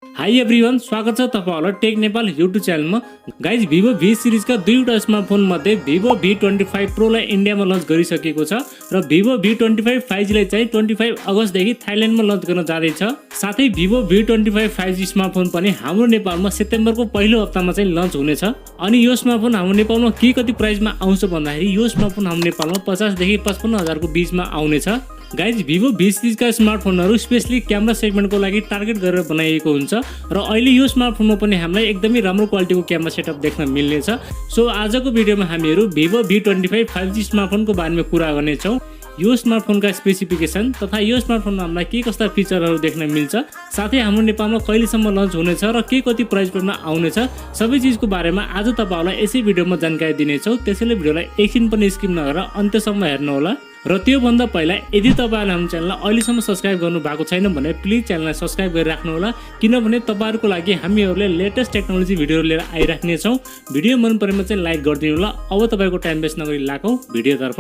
High everyone, स्वागत छ तपाईहरुलाई टेक नेपाल युट्युब च्यानलमा। गाइज, Vivo V सिरिजका दुईवटा स्मार्टफोन मध्ये Vivo V25 Pro लाई इन्डियामा लन्च गरिसकेको छ र Vivo V25 5G लाई चाहिँ 25 अगस्त देखि थाइल्यान्डमा लन्च गर्न जाँदैछ। साथै Vivo V25 5G स्मार्टफोन पनि हाम्रो नेपालमा सेप्टेम्बरको पहिलो हप्तामा चाहिँ लन्च हुनेछ। अनि यो स्मार्टफोन हाम्रो नेपालमा के कति प्राइसमा आउँछ भन्दाखेरि यो स्मार्टफोन हाम्रो नेपालमा 50 देखि 55 हजारको बीचमा आउनेछ। गाइज, Vivo V सिरिजका स्मार्टफोनहरू स्पेशली क्यामेरा सेगमेन्टको लागि टार्गेट गरेर बनाइएको हुन्छ र अहिले यो स्मार्टफोनमा पनि हामीलाई एकदमै राम्रो क्वालिटीको क्यामेरा सेटअप देख्न मिल्नेछ। सो आजको भिडियोमा हामीहरू Vivo V25 5G स्मार्टफोनको बारेमा कुरा गर्नेछौँ। यो स्मार्टफोनका स्पेसिफिकेसन तथा यो स्मार्टफोनमा हामीलाई के कस्ता फिचरहरू देख्न मिल्छ, साथै हाम्रो नेपालमा कहिलेसम्म लन्च हुनेछ र के कति प्राइस परमा आउनेछ, सबै चिजको बारेमा आज तपाईहरुलाई यसै भिडियोमा जानकारी दिनेछौँ। त्यसैले भिडियोलाई एकछिन पनि स्किप नगरेर अन्त्यसम्म हेर्नु होला। र त्यो भन्दा पहिला यदि तपाईहरुले हाम्रो च्यानललाई अहिलेसम्म सब्स्क्राइब गर्नु भएको छैन भने प्लिज च्यानललाई सब्स्क्राइब गरेर राख्नु होला, किनभने तपाईहरुको लागि हामीहरूले लेटेस्ट टेक्नोलोजी भिडियोहरु लिएर आइराख्ने छौं। भिडियो मन परेमा चाहिँ लाइक गरिदिनु होला। अब तपाईको टाइम वेस्ट नगरी लागौं भिडियोतर्फ।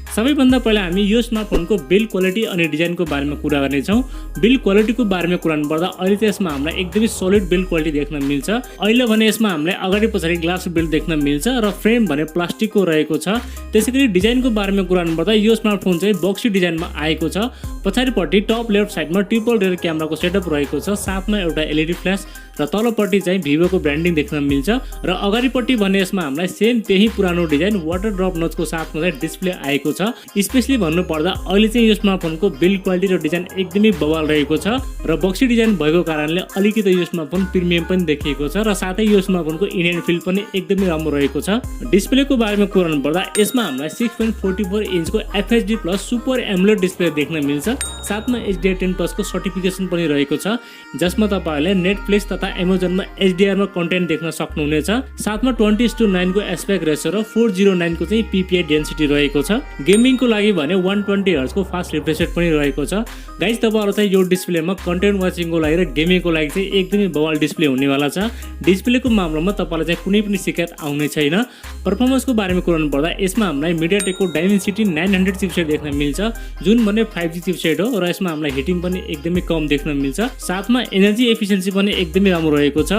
सबैभन्दा पहिला हामी यो स्मार्टफोनको बिल्ड क्वालिटी अनि डिजाइनको बारेमा कुरा गर्नेछौँ। बिल्ड क्वालिटीको बारेमा कुरा गर्नुपर्दा अहिले चाहिँ यसमा हामीलाई एकदमै सोलिड बिल्ड क्वालिटी देख्न मिल्छ। अहिले भने यसमा हामीलाई अगाडि पछाडि ग्लास बिल्ड देख्न मिल्छ र फ्रेम भने प्लास्टिकको रहेको छ। त्यसैगरी डिजाइनको बारेमा कुरा गर्नुपर्दा यो स्मार्टफोन चाहिँ बक्सी डिजाइनमा आएको छ। पछाडिपट्टि टप लेफ्ट साइडमा ट्रिपल रेयर क्यामेराको सेटअप रहेको छ, साथमा एउटा एलईडी फ्ल्यास र तलपट्टि चाहिँ भिभोको ब्रान्डिङ देख्न मिल्छ र अगाडिपट्टि भने यसमा हामीलाई सेम त्यही पुरानो डिजाइन वाटर ड्रप नचको साथमा चाहिँ डिस्प्ले आएको छ। स्पेशली भन्नुपर्दा अहिले चाहिँ यो स्मार्टफोनको बिल्ड क्वालिटी र डिजाइन एकदमै बवाल रहेको छ र बक्सी डिजाइन भएको कारणले अलिकति यो स्मार्टफोन प्रिमियम पनि देखिएको छ र साथै यो स्मार्टफोनको इन्डियन फिल पनि एकदमै राम्रो रहेको छ। डिस्प्लेको बारेमा कुरा गर्नुपर्दा यसमा हामीलाई 6.44 इन्चको FHD plus super AMOLED display देख्न मिल्छ, साथमा HDR10+ को सर्टिफिकेसन पनि रहेको छ, जसमा तपाईहरुले नेटफ्लिक्स तथा एमाजोनमा HDR मा कन्टेन्ट देख्न सक्नुहुनेछ। साथमा 20:9 को एस्पेक्ट रेशियो र 409 को चाहिँ PPI डेन्सिटी रहेको छ। गेमिङको लागि भने 120 हर्ट्ज को फास्ट रिफ्रेश रेट पनि रहेको छ। गाइज, तपाईहरु चाहिँ यो डिस्प्लेमा कन्टेन्ट वाचिङको लागि र गेमिङको लागि चाहिँ एकदमै बवाल डिस्प्ले हुनेवाला छ। डिस्प्लेको मामलामा तपाईलाई चाहिँ कुनै पनि शिकायत आउने छैन। परफर्मेन्सको बारेमा कुरा गर्नुपर्दा यसमा हामीलाई मिडियाटेकको डाइमेन्सिटी 900 चिपसेट देख्न मिल्छ, जुन भने 5G चिपसेट हो र यसमा हामीलाई हिटिङ पनि एकदमै कम देख्न मिल्छ। साथमा एनर्जी एफिसिएन्सी पनि एकदमै राम्रो रहेको छ।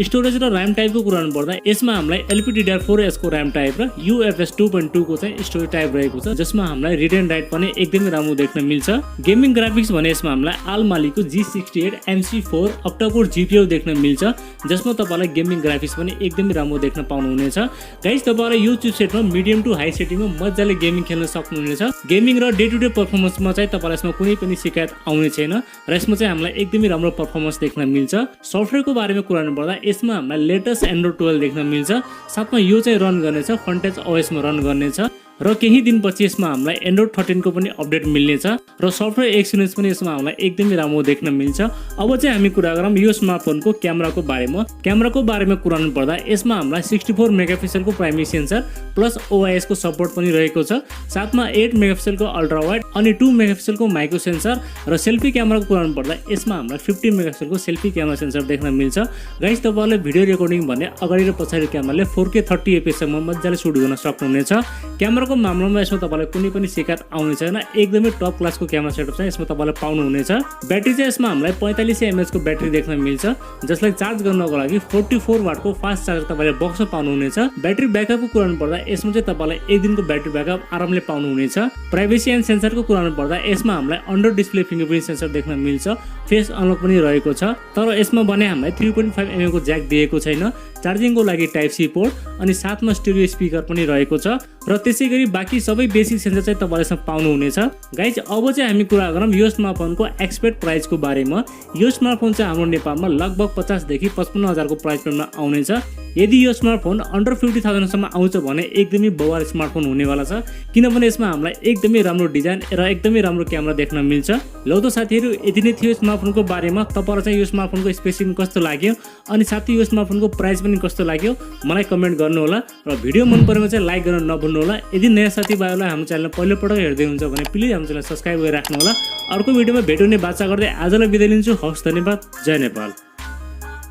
स्टोरेज र र्याम टाइपको कुरा गर्नुपर्दा यसमा हामीलाई LPDDR4S को र्याम टाइप र UFS 2.2 को चाहिँ स्टोरेज टाइप रहेको छ, जसमा हामीलाई रिड एन्ड राइट पनि एकदमै राम्रो देख्न मिल्छ। गेमिङ ग्राफिक्स भने यसमा हामीलाई आलमालीको G68 MC4 अक्टा-कोर GPU देख्न मिल्छ, जसमा तपाईलाई गेमिङ ग्राफिक्स पनि एकदमै राम्रो देख्न पाउनुहुनेछ। गाइज, तपाईहरुले यो चिपसेटमा मिडियम टु हाई सेटिङमा मजाले गेमिङ खेल्न सक्नुहुनेछ। गेमिङ र डे टु डे परफर्मेन्समा चाहिँ तपाईलाई यसमा कुनै पनि शिकायत आउने छैन र यसमा चाहिँ हामीलाई एकदमै राम्रो परफर्मेन्स देख्न मिल्छ। सफ्टवेयरको बारेमा कुरा गर्नुपर्दा यसमा हामीलाई लेटेस्ट एन्ड्रोइड 12 देख्न मिल्छ, साथमा यो चाहिँ रन गर्नेछ फ्रन्टेज OS मा रन गर्नेछ र केही दिनपछि यसमा हामीलाई एन्ड्रोइड 13 को पनि अपडेट मिल्नेछ र सफ्टवेयर एक्सपिरियन्स पनि यसमा हामीलाई एकदमै राम्रो देख्न मिल्छ। अब चाहिँ हामी कुरा गरौँ यो स्मार्टफोनको क्यामेराको बारेमा। क्यामेराको बारेमा कुरा गर्नुपर्दा यसमा हामीलाई 64 मेगापिक्सलको प्राइमेरी सेन्सर प्लस OIS को सपोर्ट पनि रहेको छ, साथमा 8 मेगापिक्सलको अल्ट्रा वाइड अनि 2 मेगापिक्सलको माइक्रो सेन्सर र सेल्फी क्यामेराको कुरा गर्नुपर्दा यसमा हामीलाई 50 मेगापिक्सलको सेल्फी क्यामेरा सेन्सर देख्न मिल्छ। गाइस, तपाईहरुले भिडियो रेकर्डिङ भने अगाडि र पछाडि क्यामेराले 4K 30 fps सम्म मजाले सुट गर्न सक्नुहुनेछ। क्यामेराको मामलामा यसमा तपाईलाई कुनै पनि शिकायत आउने छैन, एकदमै टप क्लासको क्यामेरा सेटअप चाहिँ यसमा तपाईलाई पाउनुहुनेछ। ब्याट्री चाहिँ यसमा हामीलाई 4500 mAh को ब्याट्री देख्न मिल्छ, जसलाई चार्ज गर्नको लागि 44 वाटको फास्ट चार्जर तपाईले बक्समा पाउनुहुनेछ। ब्याट्री ब्याकअपको कुरा गर्नुपर्दा यसमा चाहिँ तपाईलाई एक दिनको ब्याट्री ब्याकअप आरामले पाउनुहुनेछ। प्राइभेसी एन्ड सेन्सरको कुरा गर्नुपर्दा यसमा हामीलाई अन्डर डिस्प्ले फिङ्गरप्रिन्ट सेन्सर देख्न मिल्छ, फेस अनलक पनि रहेको छ, तर यसमा भने हामीलाई 3.5 mm को ज्याक दिएको छैन। चार्जिङको लागि टाइप सी पोर्ट अनि साथमा स्टेरियो स्पिकर पनि रहेको छ र त्यसैगरी बाँकी सबै बेसिक सेन्सर चाहिँ तपाईले यसमा पाउनुहुनेछ। गाइज, अब चाहिँ हामी कुरा गरौँ यो स्मार्टफोनको एक्सपेक्ट प्राइसको बारेमा। यो स्मार्टफोन चाहिँ हाम्रो नेपालमा लगभग 50 देखि 55 हजारको प्राइस रेन्जमा आउनेछ। यदि यो स्मार्टफोन अन्डर 50,000 सम्म आउँछ भने एकदमै बवाल स्मार्टफोन हुनेवाला छ, किनभने यसमा हामीलाई एकदमै राम्रो डिजाइन र एकदमै राम्रो क्यामेरा देख्न मिल्छ। ल त साथीहरु, यति नै थियो स्मार्टफोनको बारेमा। तपाईहरुलाई चाहिँ यो स्मार्टफोनको स्पेसिफिकेसन कस्तो लाग्यो अनि साथै यो स्मार्टफोनको प्राइस पनि कस्तो लाग्यो मलाई कमेन्ट गर्नु होला र भिडियो मन परेमा चाहिँ लाइक गर्न नभुल्नु होला। यदि नयाँ साथीभाइहरुलाई हाम्रो च्यानल पहिलोपटक हेर्दै हुन्छ भने प्लिज हाम्रो च्यानल सब्स्क्राइब गरेर राख्नु होला। अर्को भिडियोमा भेट्ने बाचा गर्दै आजलाई बिदा लिन्छु। हवस्, धन्यवाद। जय नेपाल।